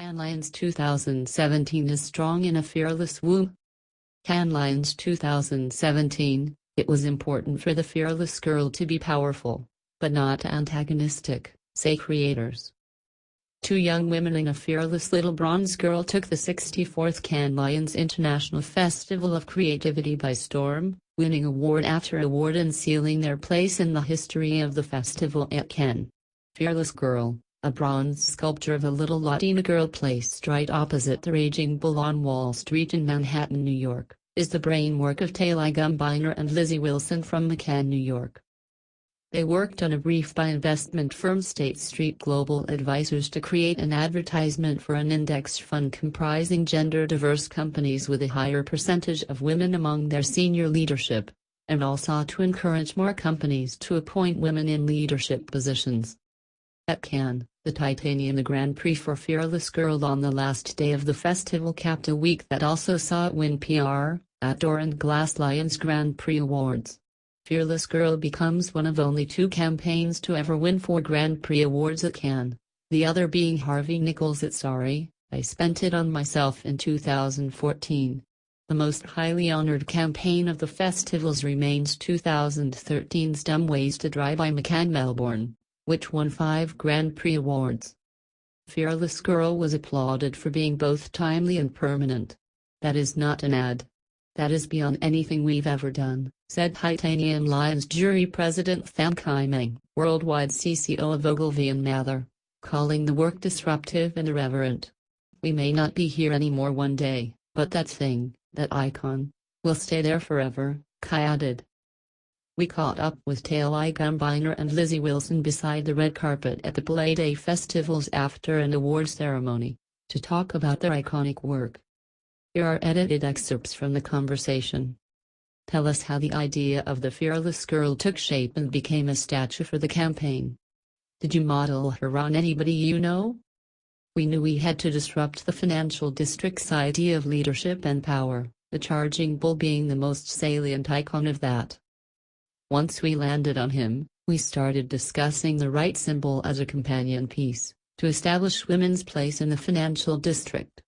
Cannes Lions 2017 is strong in a fearless womb. Cannes Lions 2017, it was important for the fearless girl to be powerful, but not antagonistic, say creators. Two young women and a fearless little bronze girl took the 64th Cannes Lions International Festival of Creativity by storm, winning award after award and sealing their place in the history of the festival at Cannes. Fearless Girl, a bronze sculpture of a little Latina girl placed right opposite the Raging Bull on Wall Street in Manhattan, New York, is the brainwork of Talai Gumbiner and Lizzie Wilson from McCann, New York. They worked on a brief by investment firm State Street Global Advisors to create an advertisement for an index fund comprising gender-diverse companies with a higher percentage of women among their senior leadership, and also to encourage more companies to appoint women in leadership positions. At Cannes, the Titanium Grand Prix for Fearless Girl on the last day of the festival capped a week that also saw it win PR, Outdoor and Glass Lions Grand Prix awards. Fearless Girl becomes one of only two campaigns to ever win 4 Grand Prix awards at Cannes, the other being Harvey Nichols' at Sorry, I Spent It on Myself in 2014. The most highly honored campaign of the festivals remains 2013's Dumb Ways to Die by McCann Melbourne, which won 5 Grand Prix awards. Fearless Girl was applauded for being both timely and permanent. That is not an ad. That is beyond anything we've ever done, said Titanium Lions jury president Pham Khai Meng, worldwide CCO of Ogilvy and Mather, calling the work disruptive and irreverent. We may not be here anymore one day, but that thing, that icon, will stay there forever, Khai added. We caught up with Talai Gumbiner and Lizzie Wilson beside the red carpet at the Play Day festivals after an awards ceremony, to talk about their iconic work. Here are edited excerpts from the conversation. Tell us how the idea of the Fearless Girl took shape and became a statue for the campaign. Did you model her on anybody you know? We knew we had to disrupt the financial district's idea of leadership and power, the charging bull being the most salient icon of that. Once we landed on him, we started discussing the right symbol as a companion piece, to establish women's place in the financial district.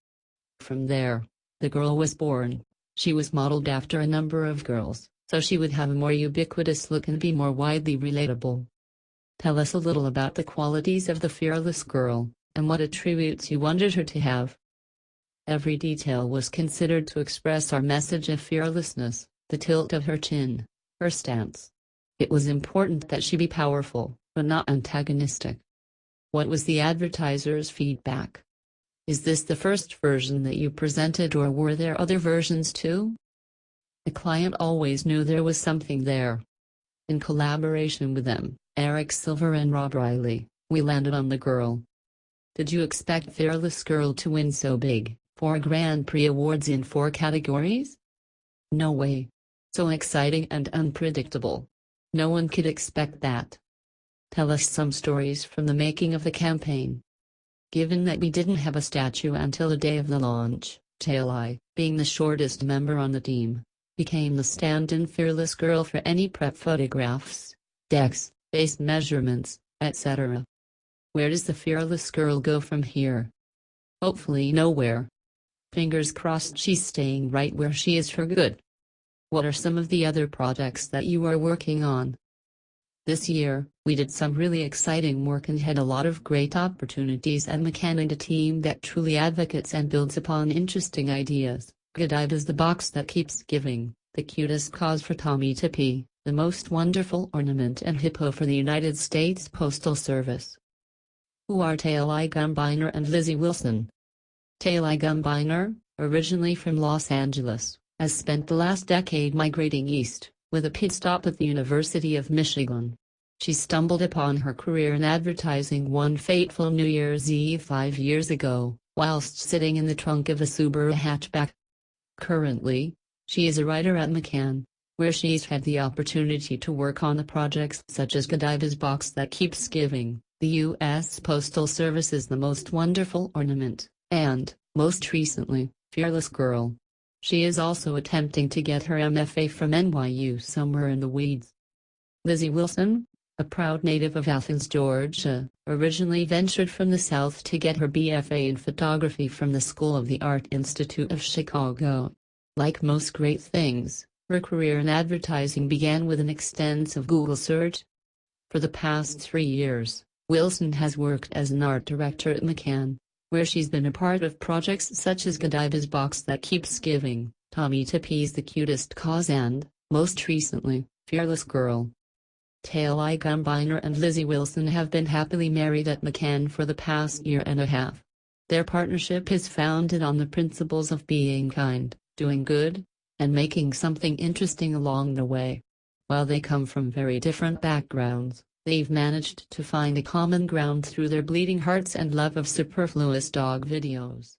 From there, the girl was born. She was modeled after a number of girls, so she would have a more ubiquitous look and be more widely relatable. Tell us a little about the qualities of the Fearless Girl, and what attributes you wanted her to have. Every detail was considered to express our message of fearlessness, the tilt of her chin, her stance. It was important that she be powerful, but not antagonistic. What was the advertiser's feedback? Is this the first version that you presented, or were there other versions too? The client always knew there was something there. In collaboration with them, Eric Silver and Rob Riley, we landed on the girl. Did you expect Fearless Girl to win so big, 4 Grand Prix awards in 4 categories? No way. So exciting and unpredictable. No one could expect that. Tell us some stories from the making of the campaign. Given that we didn't have a statue until the day of the launch, Talai, being the shortest member on the team, became the stand-in Fearless Girl for any prep photographs, decks, face measurements, etc. Where does the Fearless Girl go from here? Hopefully nowhere. Fingers crossed she's staying right where she is for good. What are some of the other projects that you are working on? This year, we did some really exciting work and had a lot of great opportunities at McCann and a team that truly advocates and builds upon interesting ideas. Godiva is the box that keeps giving, the cutest cause for Tommy Tippy, the most wonderful ornament and hippo for the United States Postal Service. Who are Talai Gumbiner and Lizzie Wilson? Talai Gumbiner, originally from Los Angeles, has spent the last decade migrating east, with a pit stop at the University of Michigan. She stumbled upon her career in advertising one fateful New Year's Eve 5 years ago, whilst sitting in the trunk of a Subaru hatchback. Currently, she is a writer at McCann, where she's had the opportunity to work on the projects such as Godiva's Box That Keeps Giving, the U.S. Postal Service's The Most Wonderful Ornament, and, most recently, Fearless Girl. She is also attempting to get her MFA from NYU somewhere in the weeds. Lizzie Wilson, a proud native of Athens, Georgia, originally ventured from the South to get her BFA in photography from the School of the Art Institute of Chicago. Like most great things, her career in advertising began with an extensive Google search. For the past 3 years, Wilson has worked as an art director at McCann, where she's been a part of projects such as Godiva's Box That Keeps Giving, Tommy Tippy's The Cutest Cause and, most recently, Fearless Girl. Taylor Gumbiner and Lizzie Wilson have been happily married at McCann for the past year and a half. Their partnership is founded on the principles of being kind, doing good, and making something interesting along the way. While they come from very different backgrounds, they've managed to find a common ground through their bleeding hearts and love of superfluous dog videos.